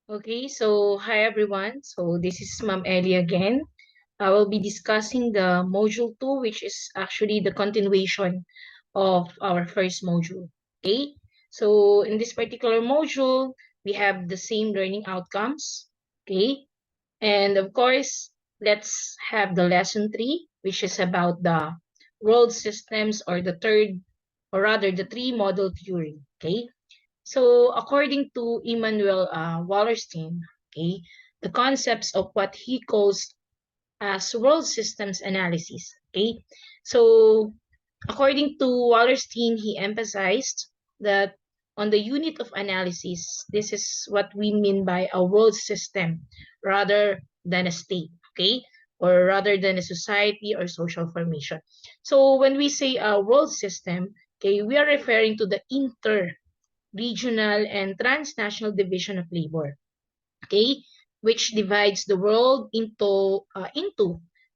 Okay, so hi everyone. So this is Ma'am Ellie again. I will be discussing the module 2, which is actually the continuation of our first module. Okay, so in this particular module, we have the same learning outcomes. Okay, and of course, let's have the lesson 3, which is about the world systems or the third, or rather the three model theory. Okay, so according to Immanuel Wallerstein, okay, the concepts of what he calls as world systems analysis. Okay, so according to Wallerstein, he emphasized that on the unit of analysis, this is what we mean by a world system rather than a state, okay, or rather than a society or social formation. So when we say a world system, okay, we are referring to the regional, and transnational division of labor, okay, which divides the world into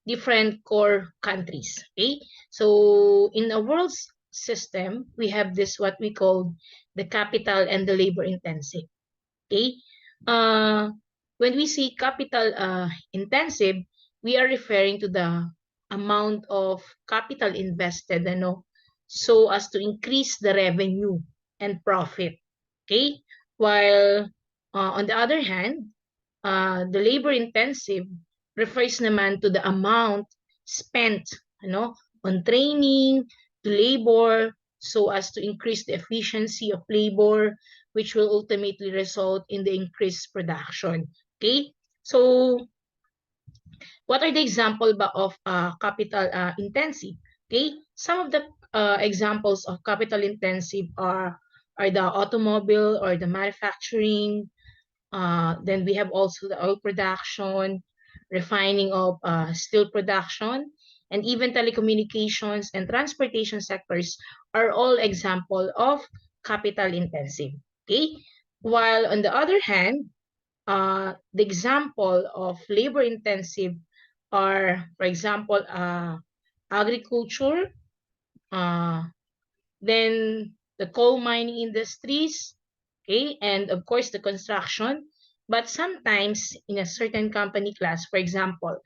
different core countries, okay. So in a world system, we have this what we call the capital and the labor intensive, okay. Uh, when we say capital intensive, we are referring to the amount of capital invested, so as to increase the revenue and profit. Okay, while on the other hand, the labor intensive refers naman to the amount spent, on training to labor so as to increase the efficiency of labor, which will ultimately result in the increased production. Okay, so what are the example of capital intensive? Okay, some of the examples of capital intensive are the automobile or the manufacturing. Then we have also the oil production, refining of steel production, and even telecommunications and transportation sectors are all example of capital intensive. Okay, while on the other hand, the example of labor intensive are, for example, agriculture, uh, then the coal mining industries, okay, and of course the construction. But sometimes in a certain company class, for example,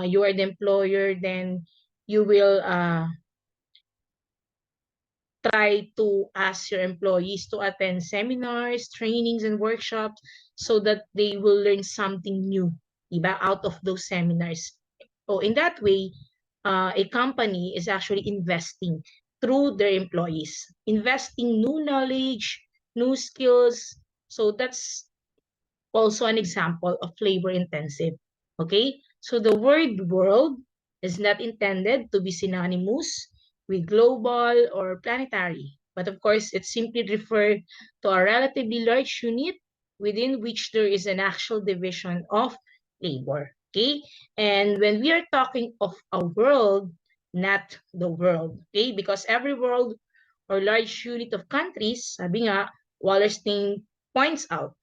you are the employer, then you will try to ask your employees to attend seminars, trainings, and workshops so that they will learn something new, diba, out of those seminars. So in that way, a company is actually investing through their employees, investing new knowledge, new skills. So that's also an example of labor intensive. Okay, so the word world is not intended to be synonymous with global or planetary, but of course it simply refers to a relatively large unit within which there is an actual division of labor. Okay, and when we are talking of a world, not the world, okay, because every world or large unit of countries, sabi nga, Wallerstein points out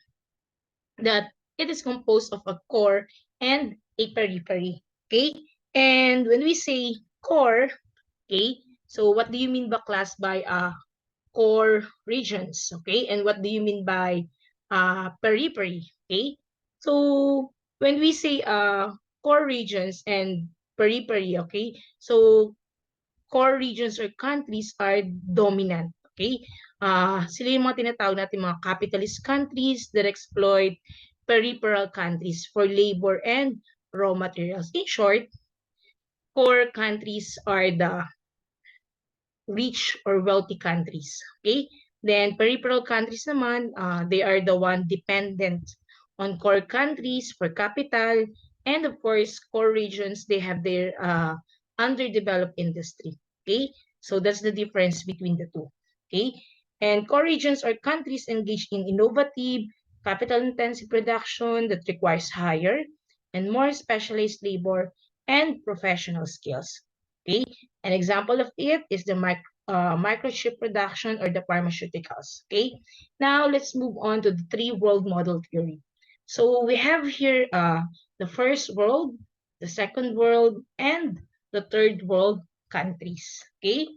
that it is composed of a core and a periphery. Okay? And when we say core, okay, so what do you mean by class by core regions? Okay? And what do you mean by periphery? Okay? So when we say core regions and periphery, okay, so core regions or countries are dominant. Okay? Sila yung mga tinatawag natin mga capitalist countries that exploit peripheral countries for labor and raw materials. In short, core countries are the rich or wealthy countries. Okay? Then peripheral countries naman, they are the one dependent on core countries for capital. And of course, core regions, they have their underdeveloped industry. Okay? So that's the difference between the two. Okay? And core regions are countries engaged in innovative, capital-intensive production that requires higher and more specialized labor and professional skills. Okay? An example of it is the microchip production or the pharmaceuticals. Okay, now let's move on to the three world model theory. So we have here the first world, the second world, and the third world countries. Okay,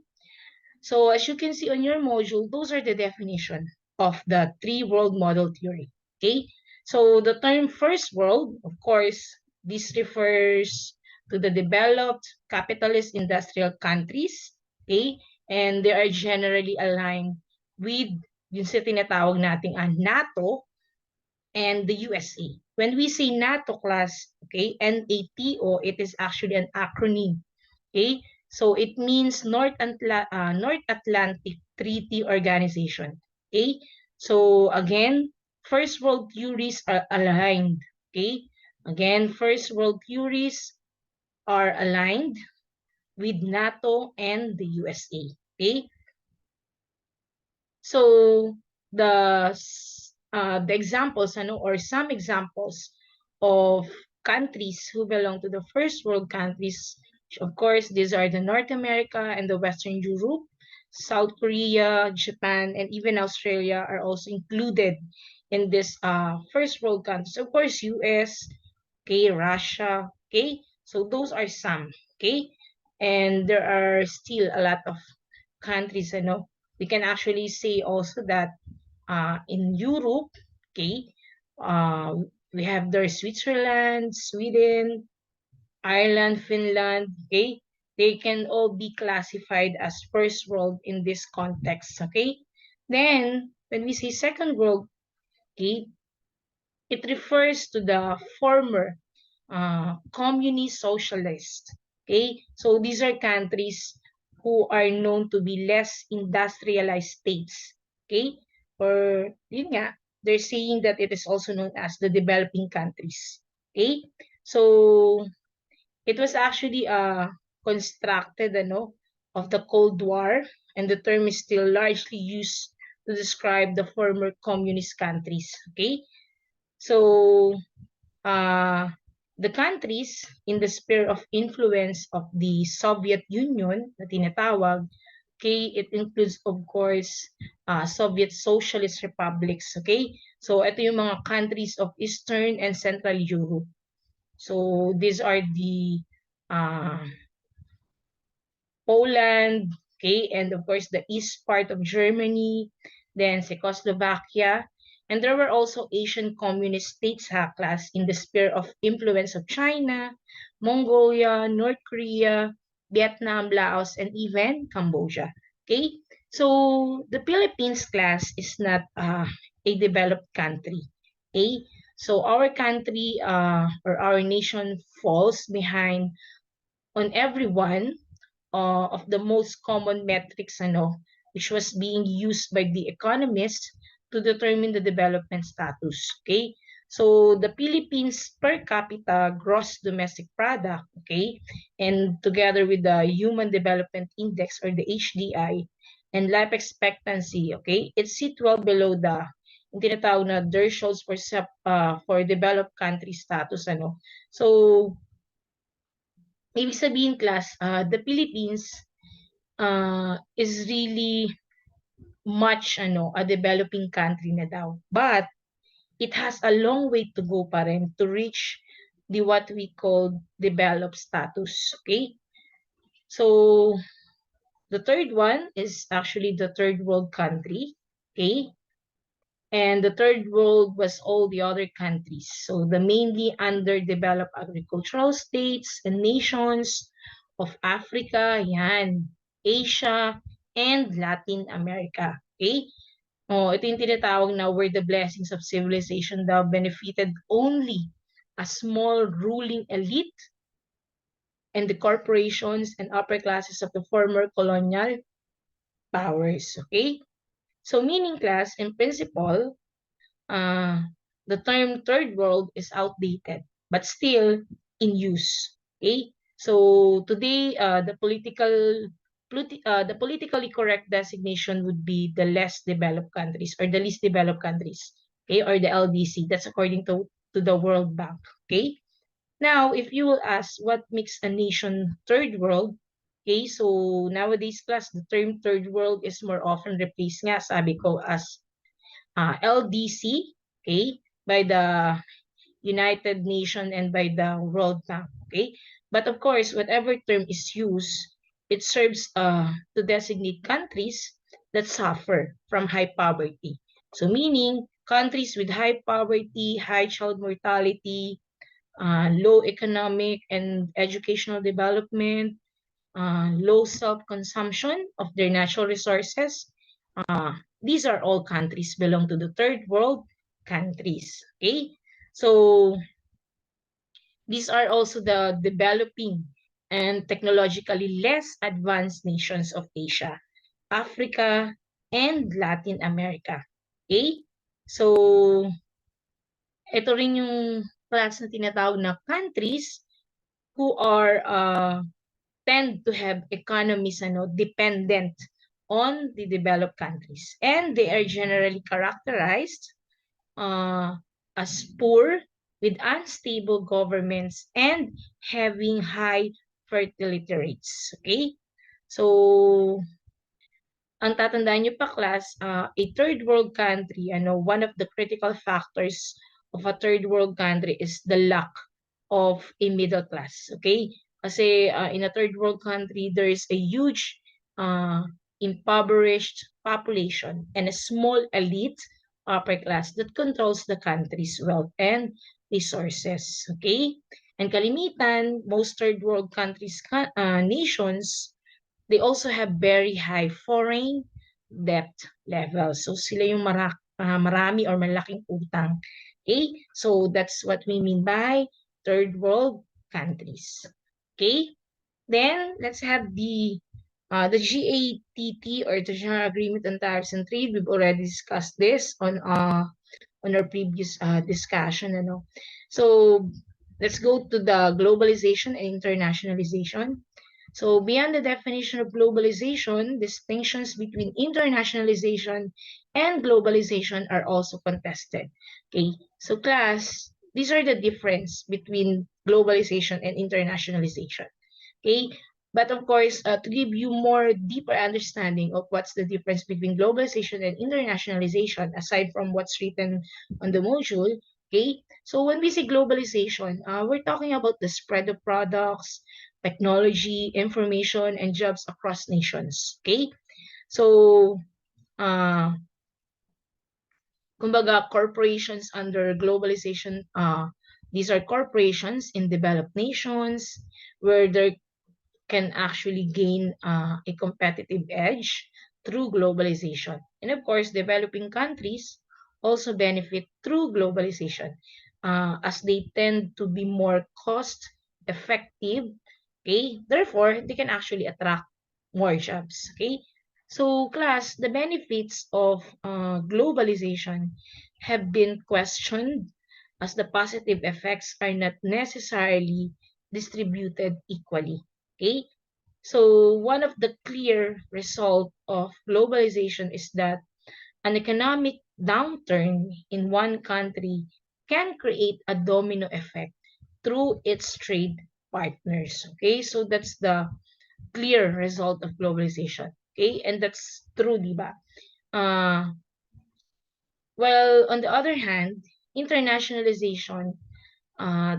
so as you can see on your module, those are the definition of the three world model theory. Okay, So the term first world, of course, this refers to the developed capitalist industrial countries, okay? And they are generally aligned with yung sa tinatawag nating NATO and the USA. When we say NATO class, okay, NATO, it is actually an acronym, okay? So it means North Atlantic Treaty Organization, okay? So again, first world theories are aligned, okay? Again, first world theories are aligned with NATO and the USA, okay? So the examples, or some examples of countries who belong to the first world countries, of course, these are the North America and the Western Europe, South Korea, Japan, and even Australia are also included in this first world countries. Of course, US, okay, Russia, okay. So those are some, okay, and there are still a lot of countries, we can actually say also that in Europe, okay, uh, we have there Switzerland, Sweden, Ireland, Finland, okay, they can all be classified as first world in this context, okay. Then when we say second world, okay, it refers to the former communist socialist. Okay, so these are countries who are known to be less industrialized states. Okay, or yun nga, they're saying that it is also known as the developing countries. Okay, so it was actually constructed, of the Cold War, and the term is still largely used to describe the former communist countries. Okay, so uh, the countries in the sphere of influence of the Soviet Union na tinatawag, okay, it includes, of course, Soviet Socialist Republics, okay? So, ito yung mga countries of Eastern and Central Europe. So, these are the uh, Poland, okay, and of course the east part of Germany, then Czechoslovakia, and there were also Asian communist states, class, in the sphere of influence of China, Mongolia, North Korea, Vietnam, Laos, and even Cambodia. Okay, so the Philippines class is not a developed country. Okay, so our country or our nation falls behind on every one of the most common metrics, which was being used by the economists to determine the development status. Okay, so the Philippines per capita gross domestic product, okay, and together with the Human Development Index or the HDI and life expectancy, okay, it sits well below the yung tinatawag na thresholds for developed country status, So ibig sabihin class, the Philippines is really much a developing country na daw. But it has a long way to go pa rin to reach the what we call developed status. Okay? So the third one is actually the third world country. Okay? And the third world was all the other countries. So the mainly underdeveloped agricultural states and nations of Africa, yan, Asia, and Latin America. Okay? Oh, ito yung tinatawag na where the blessings of civilization daw benefited only a small ruling elite and the corporations and upper classes of the former colonial powers. Okay? So meaning class, in principle, uh, the term third world is outdated, but still in use. Okay, so today the politically correct designation would be the less developed countries or the least developed countries. Okay, or the LDC. That's according to the World Bank. Okay. Now, if you will ask what makes a nation third world, okay, so nowadays class, the term third world is more often replaced nga, sabi ko, as LDC, okay, by the United Nations and by the World Bank, okay? But of course, whatever term is used, it serves to designate countries that suffer from high poverty. So meaning countries with high poverty, high child mortality, low economic and educational development, low self-consumption of their natural resources. These are all countries belong to the third world countries. Okay, so these are also the developing and technologically less advanced nations of Asia, Africa, and Latin America. Okay? So, ito rin yung class na tinatawag na countries who are tend to have economies dependent on the developed countries. And they are generally characterized uh, as poor with unstable governments and having high fertility rates. Okay? So, ang tatandaan nyo pa class, a third world country, one of the critical factors of a third world country is the lack of a middle class. Okay? Kasi in a third world country, there is a huge impoverished population and a small elite upper class that controls the country's wealth and resources. Okay? And kalimitan, most third world countries, nations, they also have very high foreign debt levels. So sila yung marami or malaking utang. Okay? So that's what we mean by third world countries. Okay? Then let's have the GATT or the General Agreement on Tariffs and Trade. We've already discussed this on our previous discussion. So let's go to the globalization and internationalization. So beyond the definition of globalization, distinctions between internationalization and globalization are also contested. Okay, so class, these are the difference between globalization and internationalization. Okay, but of course, to give you more deeper understanding of what's the difference between globalization and internationalization, aside from what's written on the module, okay, so when we say globalization, we're talking about the spread of products, technology, information, and jobs across nations. Okay? So, kumbaga, corporations under globalization, these are corporations in developed nations where they can actually gain a competitive edge through globalization. And of course, developing countries also benefit through globalization as they tend to be more cost effective. Okay, therefore, they can actually attract more jobs. Okay, so class, the benefits of globalization have been questioned as the positive effects are not necessarily distributed equally. Okay, so one of the clear result of globalization is that an economic downturn in one country can create a domino effect through its trade partners. Okay, so that's the clear result of globalization. Okay, and that's true, diba? Well, on the other hand, internationalization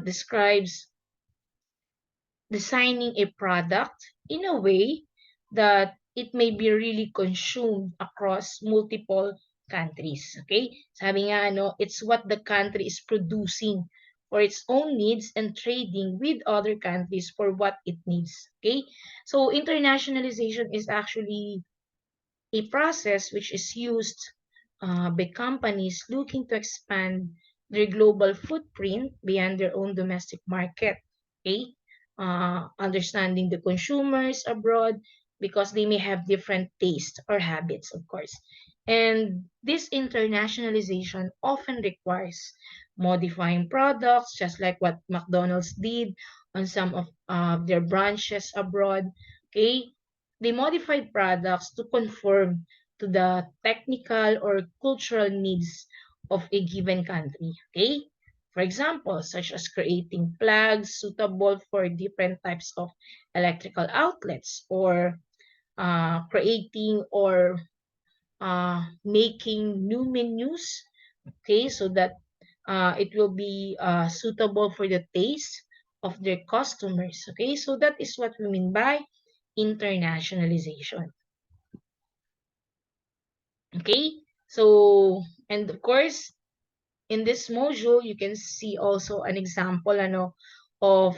describes designing a product in a way that it may be really consumed across multiple countries. Okay? Sabi nga, it's what the country is producing for its own needs and trading with other countries for what it needs. Okay? So, internationalization is actually a process which is used by companies looking to expand their global footprint beyond their own domestic market. Okay? Understanding the consumers abroad because they may have different tastes or habits, of course. And this internationalization often requires modifying products, just like what McDonald's did on some of their branches abroad. Okay? They modified products to conform to the technical or cultural needs of a given country. Okay? For example, such as creating plugs suitable for different types of electrical outlets or creating or making new menus, okay, so that it will be suitable for the taste of their customers. Okay, so that is what we mean by internationalization. Okay, so, and of course, in this module, you can see also an example of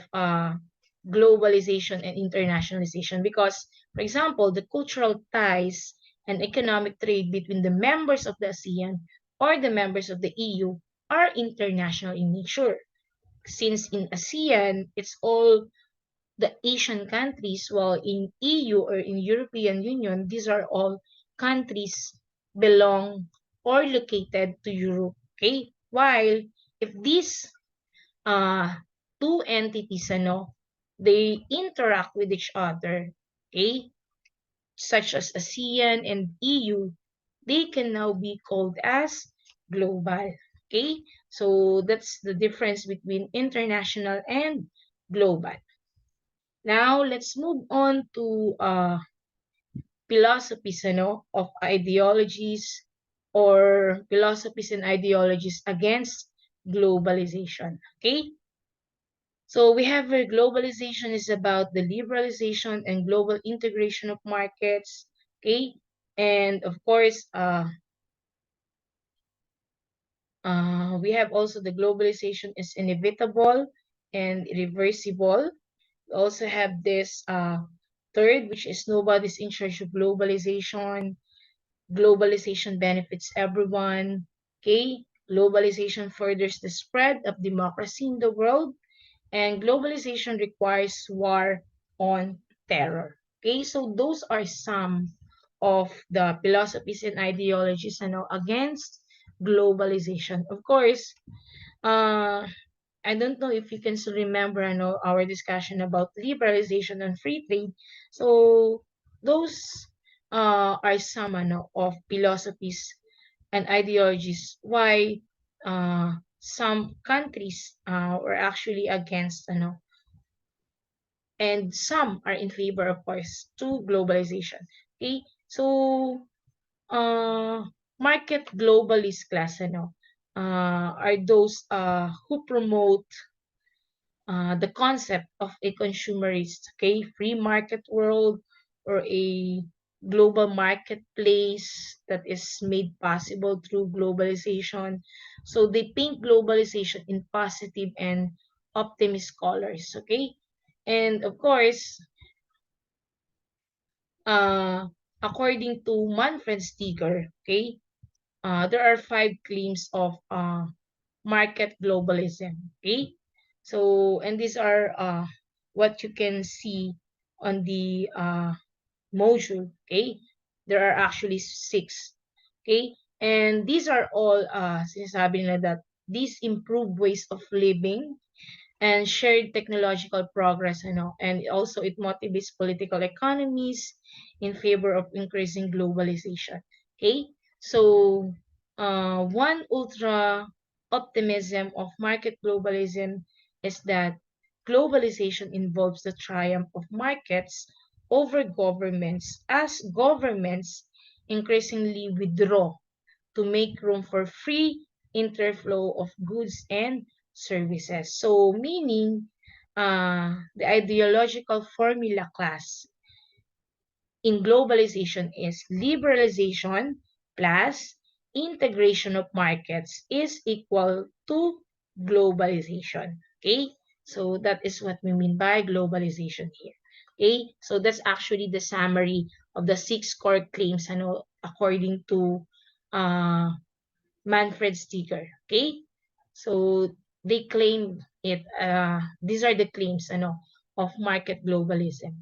globalization and internationalization because, for example, the cultural ties and economic trade between the members of the ASEAN or the members of the EU are international in nature. Since in ASEAN, it's all the Asian countries, while in EU or in European Union, these are all countries belong or located to Europe. Okay? While if these uh, two entities, they interact with each other, okay, such as ASEAN and EU, they can now be called as global. Okay? So that's the difference between international and global. Now, let's move on to philosophies of ideologies or philosophies and ideologies against globalization. Okay? So we have where globalization is about the liberalization and global integration of markets. Okay? And of course, we have also the globalization is inevitable and irreversible. We also have this third, which is nobody's in charge of globalization. Globalization benefits everyone. Okay? Globalization furthers the spread of democracy in the world. And globalization requires war on terror. Okay? So those are some of the philosophies and ideologies against globalization. Of course, uh, I don't know if you can still remember our discussion about liberalization and free trade. So those are some of philosophies and ideologies why some countries were actually against and some are in favor, of course, to globalization. Okay, so market globalist class are those who promote the concept of a consumerist, okay, free market world or a global marketplace that is made possible through globalization. So they paint globalization in positive and optimist colors, okay? And of course, uh, according to Manfred Stiger, okay, there are five claims of market globalism. Okay, so and these are what you can see on the module. Okay, there are actually six. Okay, and these are all sinasabi nila that these improve ways of living and shared technological progress, and also it motivates political economies in favor of increasing globalization. Okay, so one ultra optimism of market globalism is that globalization involves the triumph of markets over governments as governments increasingly withdraw to make room for free interflow of goods and services. So, meaning the ideological formula class in globalization is liberalization plus integration of markets is equal to globalization. Okay, so that is what we mean by globalization here. Okay, so that's actually the summary of the six core claims according to uh, Manfred Sticker. Okay? So they claim it these are the claims of market globalism.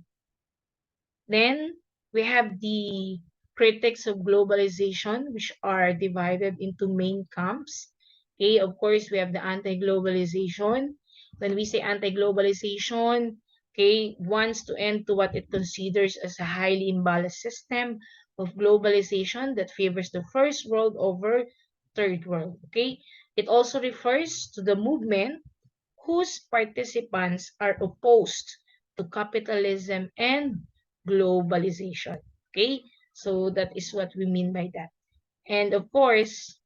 Then we have the critics of globalization, which are divided into main camps. Okay, of course, we have the anti-globalization. When we say anti-globalization, okay, wants to end to what it considers as a highly imbalanced system of globalization that favors the first world over third world. Okay, it also refers to the movement whose participants are opposed to capitalism and globalization. Okay, so that is what we mean by that. And of course,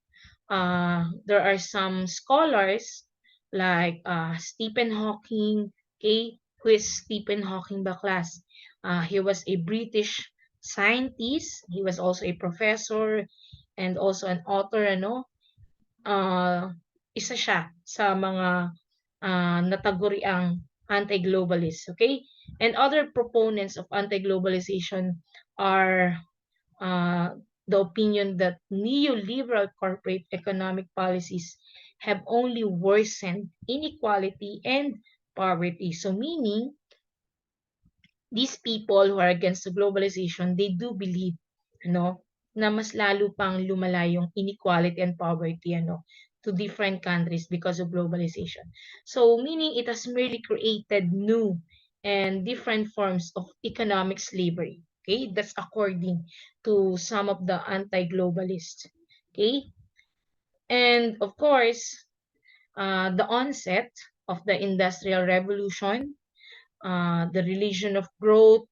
there are some scholars like Stephen Hawking. Okay, who is Stephen Hawking ba class? He was a British scientist. He was also a professor and also an author. Uh, isa siya sa mga nataguriang anti-globalists, okay? And other proponents of anti-globalization are uh, the opinion that neoliberal corporate economic policies have only worsened inequality and poverty. So meaning, these people who are against the globalization, they do believe, na mas lalo pang lumala yung inequality and poverty, to different countries because of globalization. So, meaning it has merely created new and different forms of economic slavery. Okay, that's according to some of the anti-globalists. Okay, and of course, the onset of the Industrial Revolution, the religion of growth,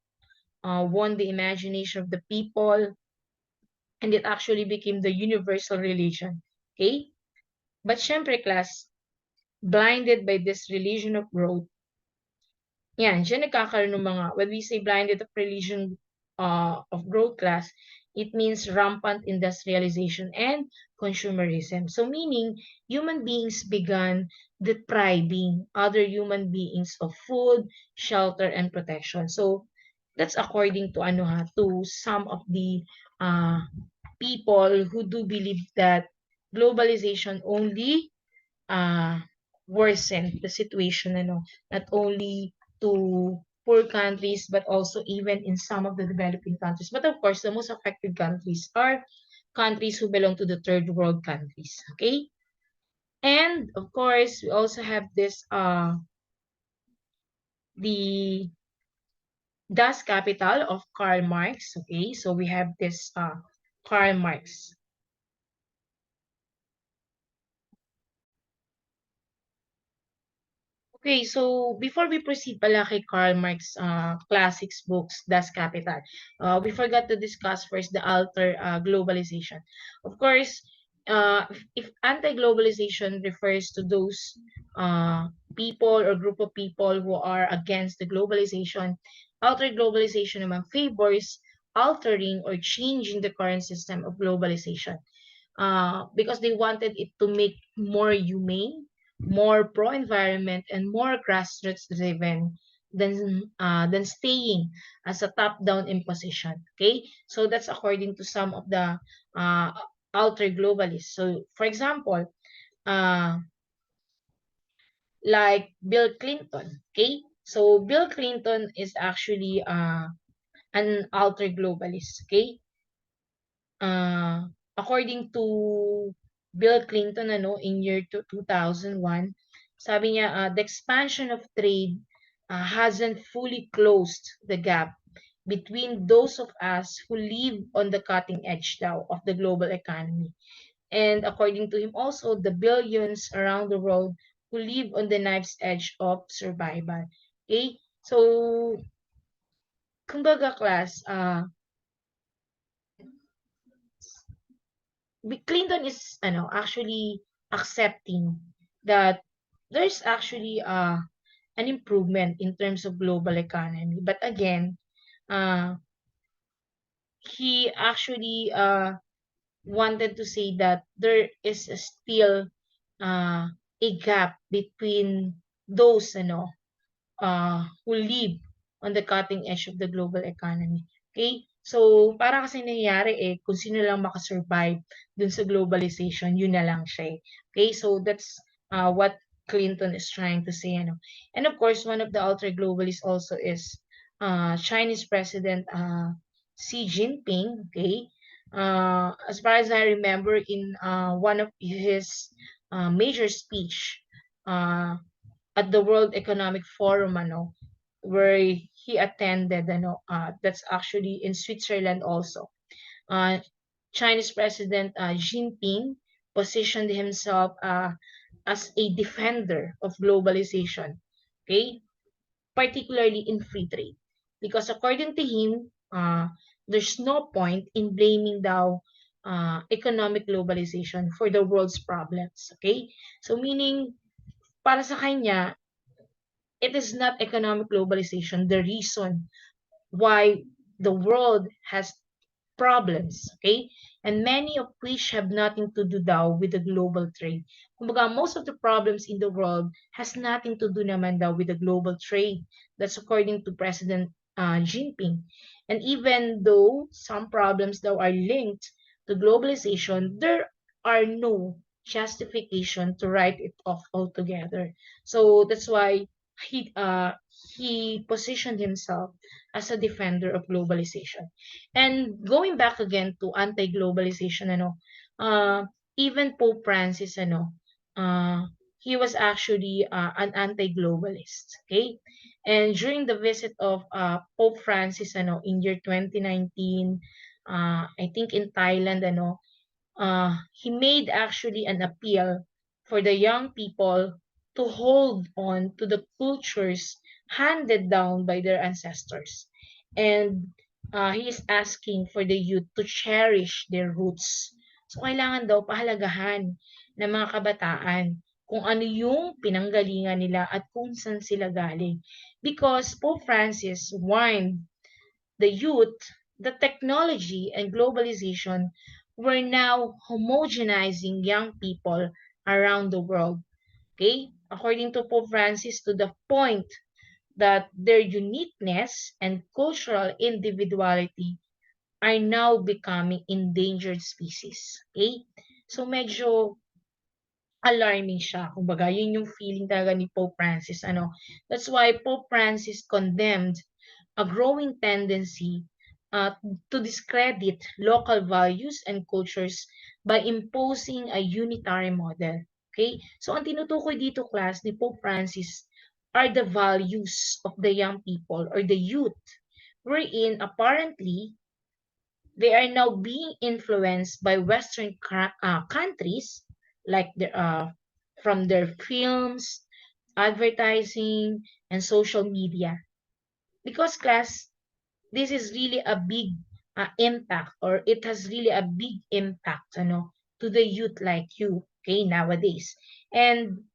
won the imagination of the people, and it actually became the universal religion. Okay? But syempre, class, blinded by this religion of growth, yan, diyan nagkakaroon ng mga, when we say blinded of religion of growth class, it means rampant industrialization and consumerism. So meaning, human beings began depriving other human beings of food, shelter, and protection. So that's according to to some of the uh, people who do believe that globalization only uh, worsen the situation, not only to poor countries, but also even in some of the developing countries. But of course, the most affected countries are countries who belong to the third world countries. Okay? And of course, we also have this the Das Kapital of Karl Marx. Okay, so we have this Karl Marx. Okay, so before we proceed pala kay Karl Marx classics books, Das Kapital, we forgot to discuss first the alter globalization. Of course, if anti-globalization refers to those people or group of people who are against the globalization, alter globalization naman favors altering or changing the current system of globalization, because they wanted it to make more humane, more pro-environment, and more grassroots driven than staying as a top-down imposition. Okay, so that's according to some of the uh, outer globalists. So, for example, uh, like Bill Clinton. Okay, so Bill Clinton is actually an outer globalist. Okay, uh, according to Bill Clinton, in year 2001, sabi niya, the expansion of trade hasn't fully closed the gap between those of us who live on the cutting edge now of the global economy. And according to him also, the billions around the world who live on the knife's edge of survival. Okay? So, kumbaga class, Clinton is actually accepting that there's actually an improvement in terms of global economy. But again, uh, he actually wanted to say that there is still uh, a gap between those who live on the cutting edge of the global economy. Okay? So, para kasi nangyayari kung sino lang makasurvive dun sa globalization, yun na lang siya. Okay? So, that's what Clinton is trying to say. And of course, one of the ultra globalists also is Chinese President Xi Jinping. Okay? As far as I remember, in one of his major speech, uh, at the World Economic Forum, where he attended, that's actually in Switzerland also. Uh, Chinese President Jinping positioned himself as a defender of globalization, okay, particularly in free trade, because according to him, there's no point in blaming the economic globalization for the world's problems, okay? So meaning, para sa kanya, it is not economic globalization the reason why the world has problems, okay? and many of which have nothing to do daw with the global trade. Kumbaga, most of the problems in the world has nothing to do naman daw with the global trade. That's according to President Jinping. And even though some problems daw are linked to globalization, there are no justification to write it off altogether. So that's why he uh he positioned himself as a defender of globalization. And going back again to anti-globalization, uh, even Pope Francis, uh, he was actually an anti-globalist, okay? And during the visit of Pope Francis, in year 2019, I think in Thailand, he made actually an appeal for the young people to hold on to the cultures handed down by their ancestors. And he is asking for the youth to cherish their roots. So, kailangan daw pahalagahan ng mga kabataan kung ano yung pinanggalingan nila at kung saan sila galing. Because Pope Francis warned the youth, the technology and globalization were now homogenizing young people around the world. Okay? According to Pope Francis, to the point that their uniqueness and cultural individuality are now becoming endangered species. Okay? So medyo alarming siya. Kumbaga, yun yung feeling talaga ni Pope Francis. That's why Pope Francis condemned a growing tendency to discredit local values and cultures by imposing a unitary model. Okay? So, ang tinutukoy dito, class, ni Pope Francis are the values of the young people or the youth, wherein apparently they are now being influenced by Western countries, like from their films, advertising, and social media. Because, class, this is really a big impact, or it has really a big impact to the youth like you, okay, nowadays. And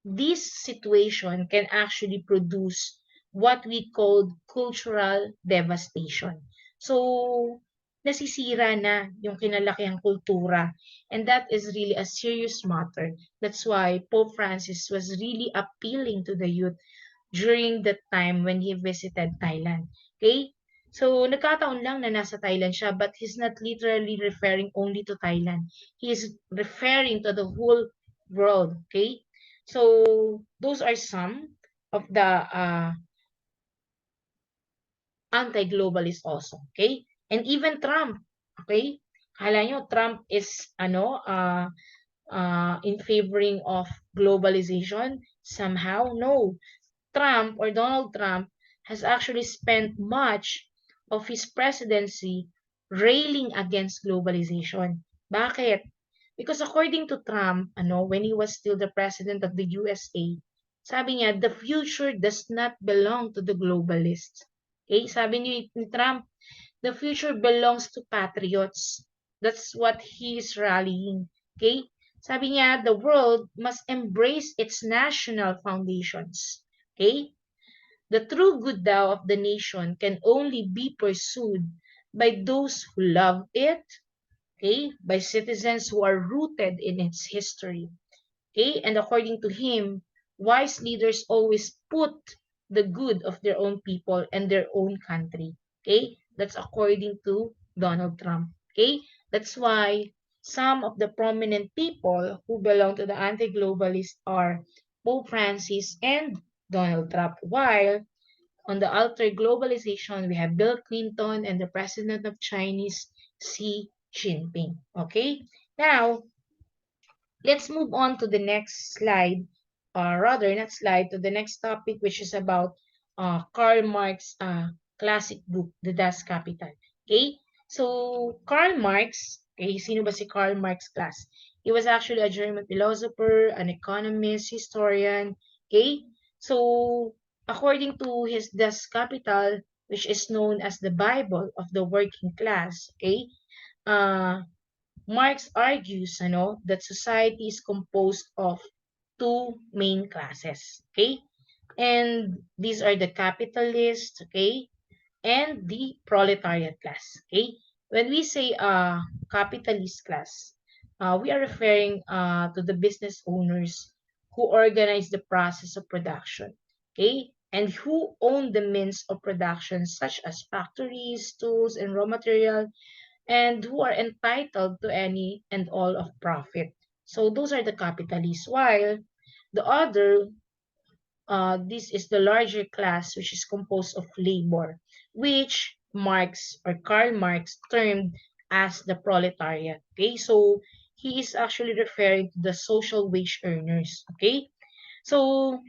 this situation can actually produce what we call cultural devastation. So, nasisira na yung kinalakihang kultura, and that is really a serious matter. That's why Pope Francis was really appealing to the youth during the time when he visited Thailand. Okay? So, nagkataon lang na nasa Thailand siya, but he's not literally referring only to Thailand. He is referring to the whole world. Okay? So, those are some of the anti-globalist also. Okay? And even Trump. Okay? Kala nyo, Trump is, in favoring of globalization? Somehow? No. Trump or Donald Trump has actually spent much of his presidency railing against globalization. Bakit? Because according to Trump, when he was still the president of the USA, sabi niya, the future does not belong to the globalists. Okay? Sabi ni Trump, the future belongs to patriots. That's what he is rallying. Okay? Sabi niya, the world must embrace its national foundations. Okay? The true good daw of the nation can only be pursued by those who love it, okay? By citizens who are rooted in its history. Okay? And according to him, wise leaders always put the good of their own people and their own country. Okay? That's according to Donald Trump. Okay? That's why some of the prominent people who belong to the anti-globalists are Pope Francis and Donald Trump. While on the alter globalization, we have Bill Clinton and the president of Chinese, Xi Jinping. Okay? Now, let's move on to the next slide, or rather, not slide, to the next topic, which is about Karl Marx classic book, The Das Kapital. Okay? So, Karl Marx, okay, sino ba si Karl Marx, class? He was actually a German philosopher, an economist, historian, okay? So, according to his Das Kapital, which is known as the Bible of the working class, okay? Uh, Marx argues that society is composed of two main classes, okay? And these are the capitalist, okay, and the proletariat class, okay? When we say capitalist class, we are referring to the business owners who organize the process of production, okay, and who own the means of production such as factories, tools, and raw material, and who are entitled to any and all of profit. So those are the capitalists, while the other, this is the larger class, which is composed of labor, which Marx or Karl Marx termed as the proletariat. Okay, so he is actually referring to the social wage earners. Okay, so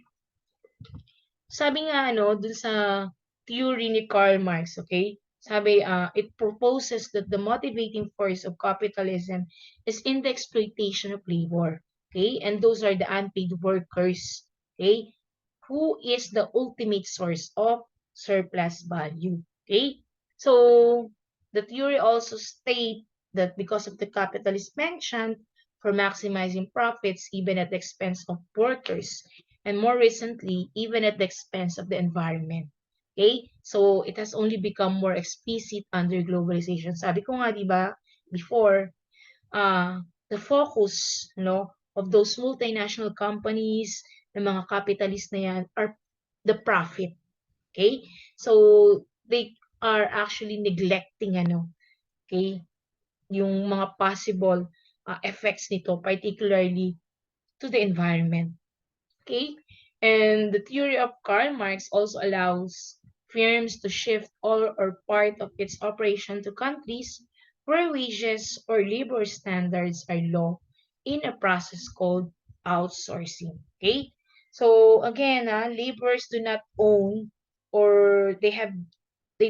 sabi nga dun sa theory ni Karl Marx, okay? Sabi, it proposes that the motivating force of capitalism is in the exploitation of labor, okay? And those are the unpaid workers, okay? Who is the ultimate source of surplus value, okay? So, the theory also states that because of the capitalist mentioned, for maximizing profits even at the expense of workers, and more recently, even at the expense of the environment. Okay? So, it has only become more explicit under globalization. Sabi ko nga, di ba, before, the focus, of those multinational companies, ng mga capitalist na yan, are the profit. Okay? So, they are actually neglecting, okay, yung mga possible effects nito, particularly to the environment. Okay? And the theory of Karl Marx also allows firms to shift all or part of its operation to countries where wages or labor standards are low in a process called outsourcing. Okay? So again, laborers do not own or they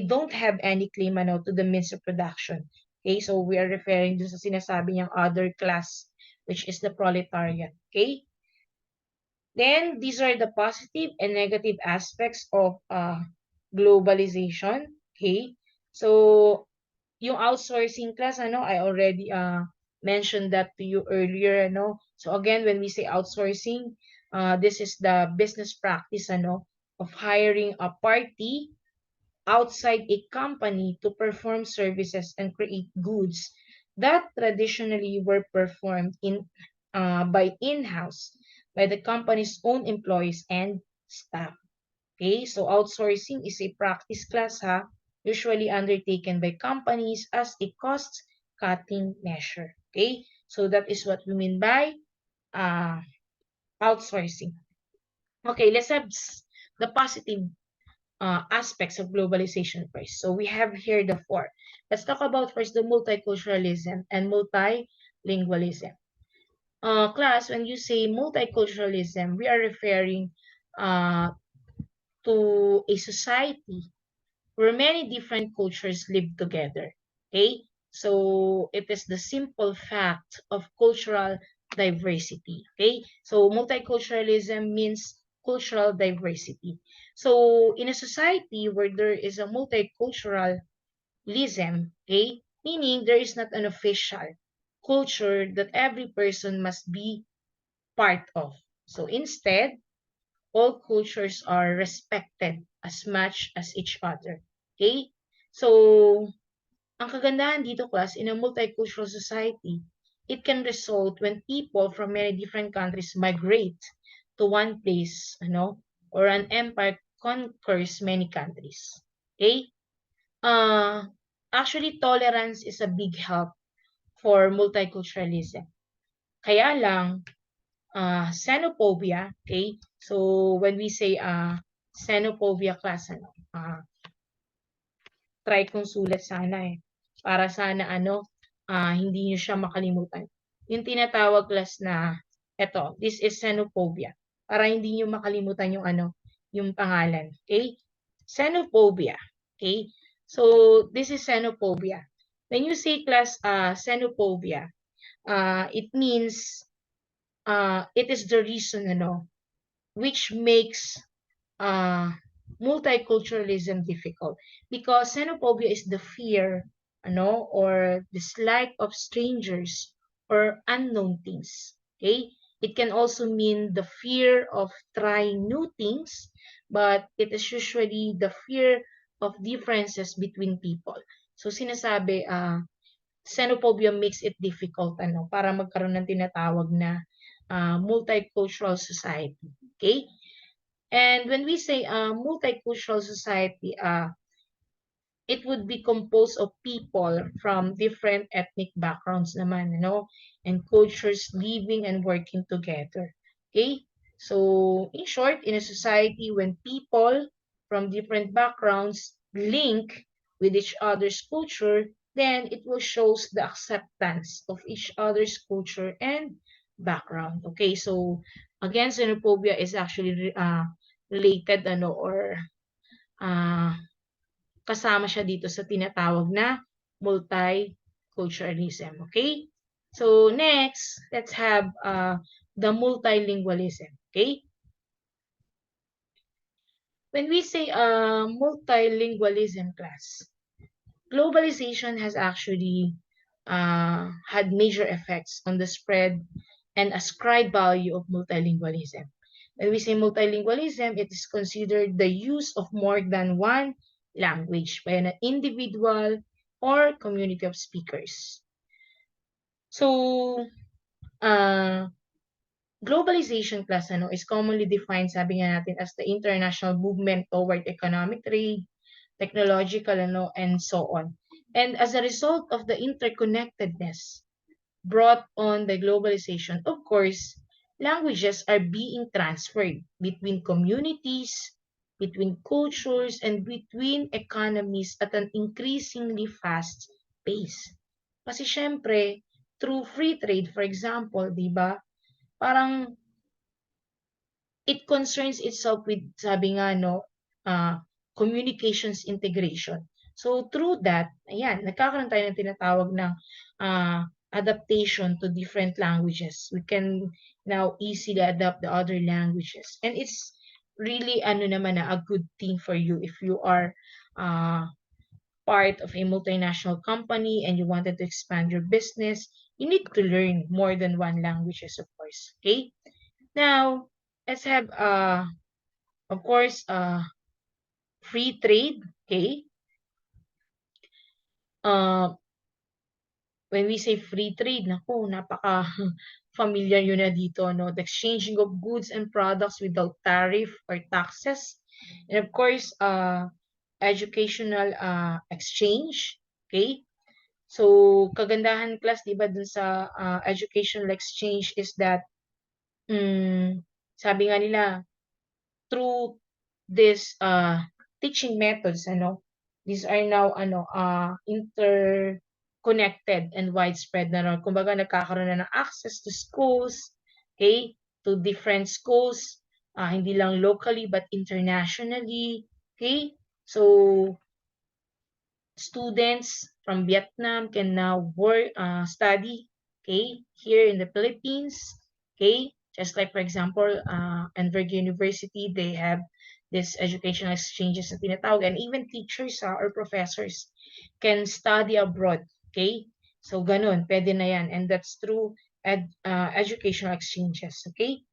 don't have any claim to the means of production. Okay? So we are referring to sa sinasabi niyang other class, which is the proletariat. Okay? Then, these are the positive and negative aspects of globalization. Okay? So, yung outsourcing class, I already mentioned that to you earlier, So, again, when we say outsourcing, this is the business practice, of hiring a party outside a company to perform services and create goods that traditionally were performed by in-house by the company's own employees and staff. Okay, so outsourcing is a practice class usually undertaken by companies as a cost-cutting measure. Okay, so that is what we mean by uh, outsourcing. Okay, let's have the positive aspects of globalization first. So we have here the four. Let's talk about first the multiculturalism and multilingualism. Class, when you say multiculturalism, we are referring uh, to a society where many different cultures live together. Okay? So it is the simple fact of cultural diversity. Okay? So multiculturalism means cultural diversity. So in a society where there is a multiculturalism, okay, meaning there is not an official culture that every person must be part of. So instead, all cultures are respected as much as each other. Okay? So, ang kagandahan dito, class, in a multicultural society, it can result when people from many different countries migrate to one place, or an empire conquers many countries. Okay? Uh, Actually, tolerance is a big help for multiculturalism. Kaya lang, xenophobia, okay? So when we say xenophobia class, try kong sulat sana para sana hindi niyo siya makalimutan. Yung tinatawag class na this is xenophobia. Para hindi niyo makalimutan yung yung pangalan, okay? Xenophobia, okay? So this is xenophobia. When you say class xenophobia, it means it is the reason which makes uh, multiculturalism difficult, because xenophobia is the fear or dislike of strangers or unknown things. Okay, it can also mean the fear of trying new things, but it is usually the fear of differences between people. So sinasabi, xenophobia makes it difficult para magkaroon ng tinatawag na multicultural society. Okay? And when we say multicultural society, it would be composed of people from different ethnic backgrounds naman, and cultures living and working together. Okay? So, in short, in a society when people from different backgrounds link with each other's culture, then it will shows the acceptance of each other's culture and background. Okay? So, again, xenophobia is actually related or uh, kasama siya dito sa tinatawag na multiculturalism. Okay? So, next, let's have the multilingualism. Okay? When we say multilingualism class, globalization has actually had major effects on the spread and ascribed value of multilingualism. When we say multilingualism, it is considered the use of more than one language by an individual or community of speakers. So, uh, globalization class is commonly defined, sabi nga natin, as the international movement toward economic trade, technological and so on. And as a result of the interconnectedness brought on by globalization, of course, languages are being transferred between communities, between cultures, and between economies at an increasingly fast pace. Kasi syempre, through free trade, for example, di ba, parang it concerns itself with, sabi nga, communications integration. So, through that, ayan, nagkakaroon tayo ng tinatawag ng adaptation to different languages. We can now easily adapt the other languages. And it's really, a good thing for you if you are part of a multinational company and you wanted to expand your business. You need to learn more than one languages, of course. Okay? Now, let's have of course free trade, okay? Uh when we say free trade, naku, napaka familiar yun na dito, no? The exchanging of goods and products without tariff or taxes. And of course, educational exchange, okay? So, kagandahan class, di ba, dun sa educational exchange is that, sabi nga nila, through this teaching methods, these are now interconnected and widespread na ron. Kumbaga nagkakaroon na ng access to schools, okay, to different schools, hindi lang locally but internationally, okay? So students from Vietnam can now work, study, okay, here in the Philippines, okay. Just like, for example, Enverg University, they have this educational exchanges na tinatawag, and even teachers or professors can study abroad, okay. So, ganun, pwede na yan, and that's through educational exchanges, okay.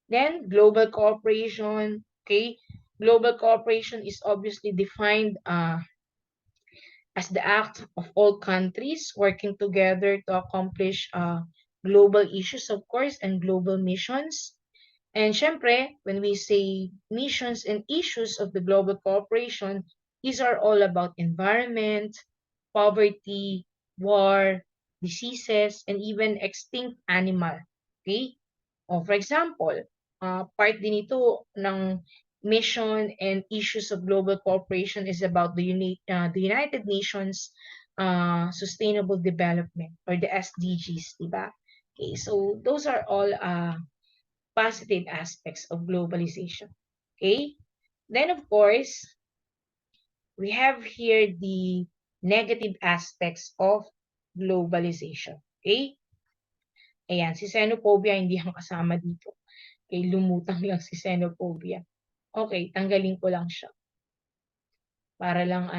Then, global cooperation, okay. Global cooperation is obviously defined as the act of all countries working together to accomplish global issues, of course, and global missions. And syempre, when we say missions and issues of the global cooperation, these are all about environment, poverty, war, diseases, and even extinct animal. Okay? For example, part din ito ng mission and issues of global cooperation is about the United Nations Sustainable Development or the SDGs, di ba? Okay, so those are all positive aspects of globalization. Okay? Then of course, we have here the negative aspects of globalization. Okay? Ayan, si xenophobia hindi yan kasama dito. Okay, lumutang lang si xenophobia. Okay, tanggalin ko lang siya. Para lang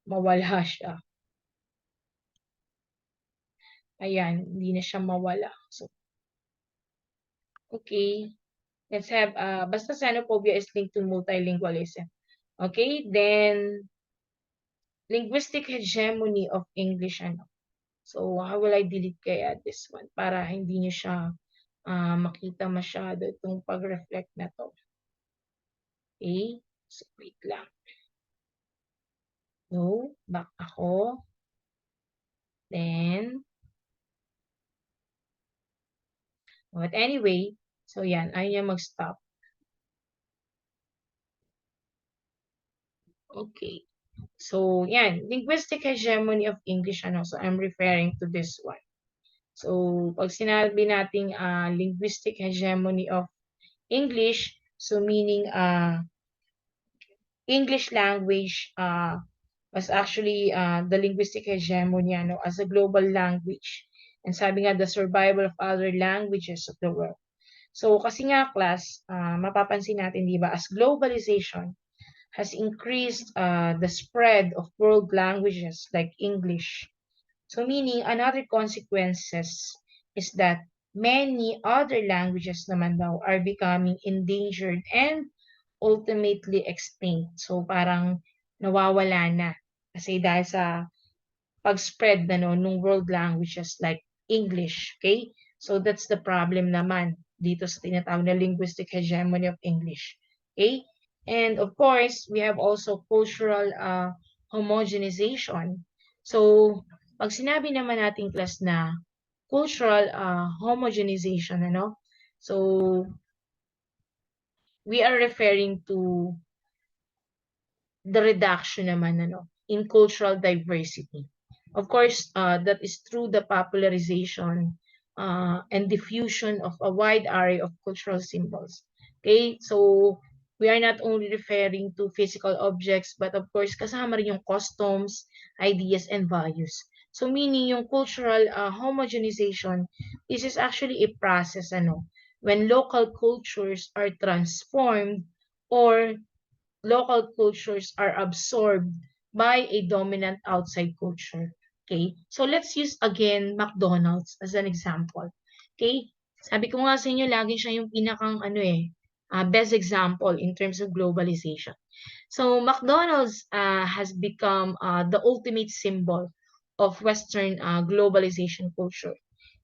mawala siya. Ayan, hindi na siya mawala. So, okay. Let's have, basta xenophobia is linked to multilingualism. Okay, then, linguistic hegemony of English, ano. So, how will I delete kaya this one para hindi niyo siya makita masyado itong pag-reflect na to. Okay? So, wait lang. No, back ako. Then, but anyway, so yan, ayaw niya mag-stop. Okay. So, yan, linguistic hegemony of English, ano. So, I'm referring to this one. So, pag sinabi nating linguistic hegemony of English, so meaning English language was actually the linguistic hegemony, ano, as a global language. And sabi nga, the survival of other languages of the world. So, kasi nga, class, mapapansin natin, di ba, as globalization has increased the spread of world languages like English. So, meaning, another consequences is that many other languages naman daw are becoming endangered and ultimately extinct. So, parang nawawala na. Kasi dahil sa pag-spread na nung world languages like English. Okay? So, that's the problem naman dito sa tinatawag na linguistic hegemony of English. Okay? And of course, we have also cultural homogenization. So, pag sinabi naman natin class na cultural homogenization, ano? So, we are referring to the reduction naman, ano, in cultural diversity. Of course, that is through the popularization and diffusion of a wide array of cultural symbols. Okay, so we are not only referring to physical objects, but of course, kasama rin yung customs, ideas, and values. So meaning yung cultural homogenization, this is actually a process, ano, when local cultures are transformed or local cultures are absorbed by a dominant outside culture. Okay? So let's use again McDonald's as an example. Okay? Sabi ko nga sa inyo, lagi siya yung pinakang best example in terms of globalization. So McDonald's has become the ultimate symbol of Western globalization culture.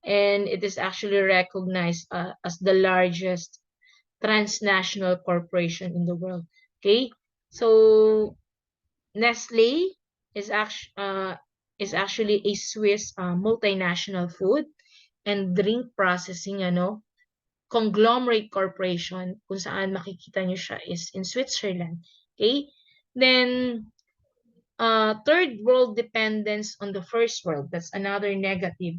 And it is actually recognized as the largest transnational corporation in the world. Okay, so Nestle is actually a Swiss multinational food and drink processing conglomerate corporation kung saan makikita nyo siya is in Switzerland. Okay, then third world dependence on the first world, that's another negative.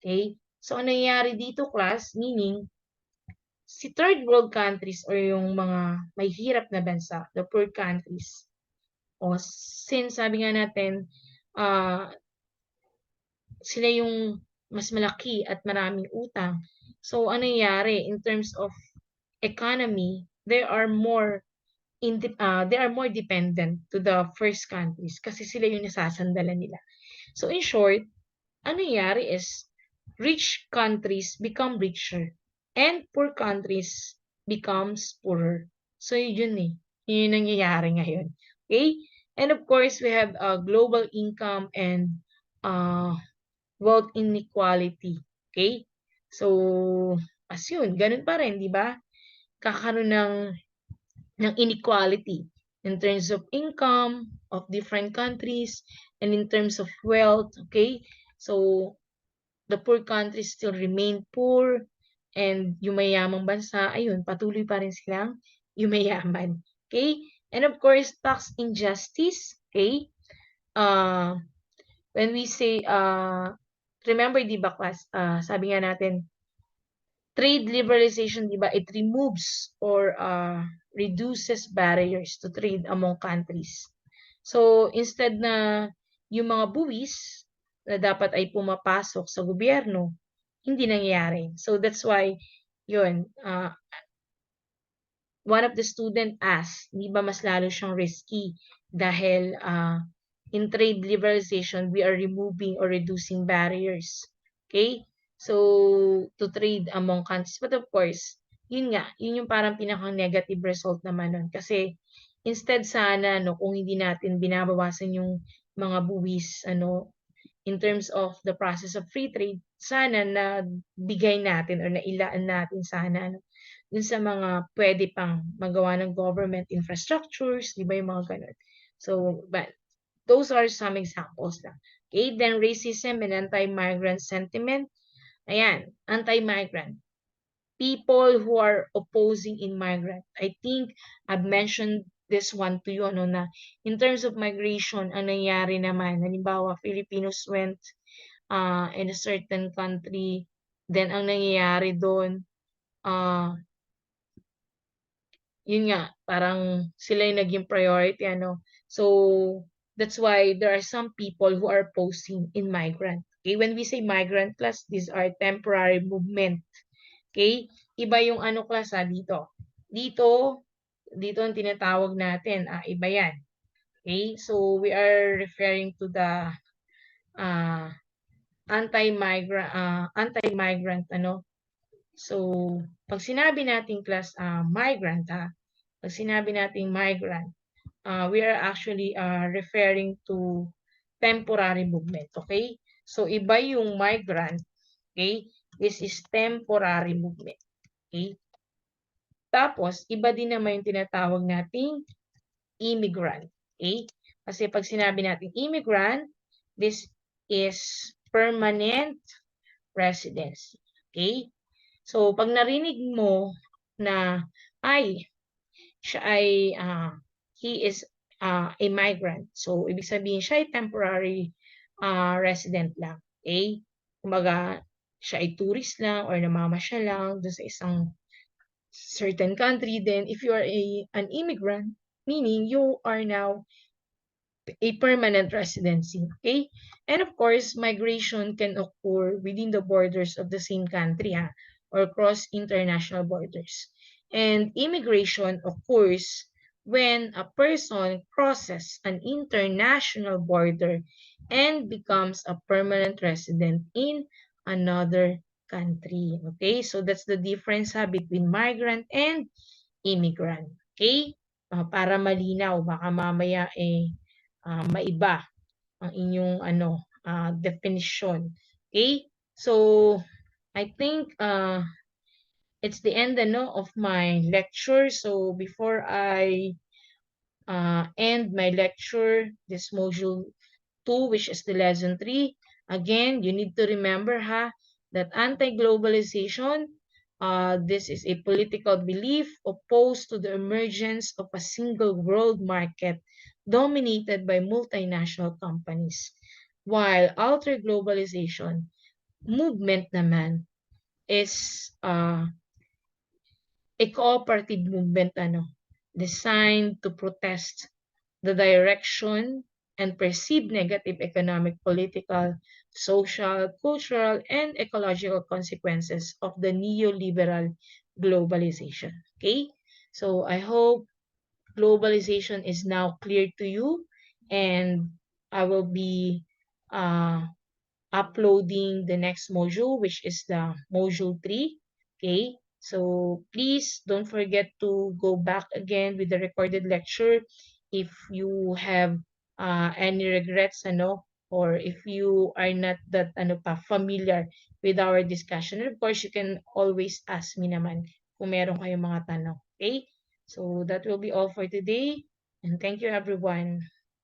Okay, so ano nangyayari dito class, meaning si third world countries or yung mga may hirap na bansa, the poor countries, o since sabi nga natin, sila yung mas malaki at maraming utang. So, ano nangyayari in terms of economy, they are more dependent to the first countries kasi sila yung nasasandalan nila. So, in short, ano nangyayari is rich countries become richer and poor countries becomes poorer. So, yun eh. Yun yung nangyayari ngayon. Okay? And of course, we have global income and wealth inequality. Okay? So, as yun, ganun pa rin, di ba? Kakaroon ng inequality in terms of income of different countries and in terms of wealth. Okay? So, the poor countries still remain poor and yung mayamang bansa, ayun, patuloy pa rin silang yumayaman. Okay? And of course, tax injustice. Okay? When we say, remember, di ba, class, sabi nga natin, trade liberalization, di ba, it removes or reduces barriers to trade among countries. So, instead na yung mga buwis na dapat ay pumapasok sa gobyerno, hindi nangyayari. So, that's why, yun, one of the student asked, di ba mas lalo siyang risky dahil in trade liberalization, we are removing or reducing barriers. Okay? So, to trade among countries. But of course, yun nga, yun yung parang pinakang negative result naman nun. Kasi, instead sana, no, kung hindi natin binabawasan yung mga buwis in terms of the process of free trade, sana na bigay natin or nailaan natin sana dun sa mga pwede pang magawa ng government infrastructures, di ba yung mga ganun. So, but those are some examples lang. Okay, then racism and anti-migrant sentiment. Ayan, anti-migrant. People who are opposing immigrant. I think I've mentioned this one to you, na in terms of migration, ang nangyari naman, halimbawa, Filipinos went in a certain country, then ang nangyayari doon, yun nga, parang sila yung naging priority, So, that's why there are some people who are opposing in migrant. Okay, when we say migrant class, these are temporary movement. Okay? Iba yung class dito. Dito ang tinatawag natin, iba yan. Okay? So, we are referring to the anti-migrant, So, pag sinabi nating class migrant, pag sinabi nating migrant, we are actually referring to temporary movement, okay? So, iba yung migrant, okay? This is temporary movement, okay? Tapos, iba din naman yung tinatawag nating immigrant, okay? Kasi pag sinabi natin immigrant, this is permanent residency, okay? So, pag narinig mo na, siya ay, he is a migrant. So, ibig sabihin, siya ay temporary resident lang. Okay? Kumbaga, siya ay tourist lang or namamasyal lang doon sa isang certain country. Then, if you are an immigrant, meaning you are now a permanent residency, okay? And of course, migration can occur within the borders of the same country, or cross international borders. And immigration occurs when a person crosses an international border and becomes a permanent resident in another country. Okay, so that's the difference between migrant and immigrant. Okay, para malinaw, baka mamaya maiba ang inyong definition. Okay? So, I think it's the end of my lecture. So, before I end my lecture, this module 2, which is the lesson 3, again, you need to remember that anti-globalization, this is a political belief opposed to the emergence of a single world market dominated by multinational companies. While alter-globalization movement naman is a cooperative movement designed to protest the direction and perceived negative economic, political, social, cultural, and ecological consequences of the neoliberal globalization. Okay? So I hope globalization is now clear to you, and I will be uploading the next module, which is the module 3. Okay, so please don't forget to go back again with the recorded lecture if you have any regrets, or if you are not that familiar with our discussion. And of course, you can always ask me naman kung meron kayong mga tanong. Okay, so that will be all for today, and thank you everyone.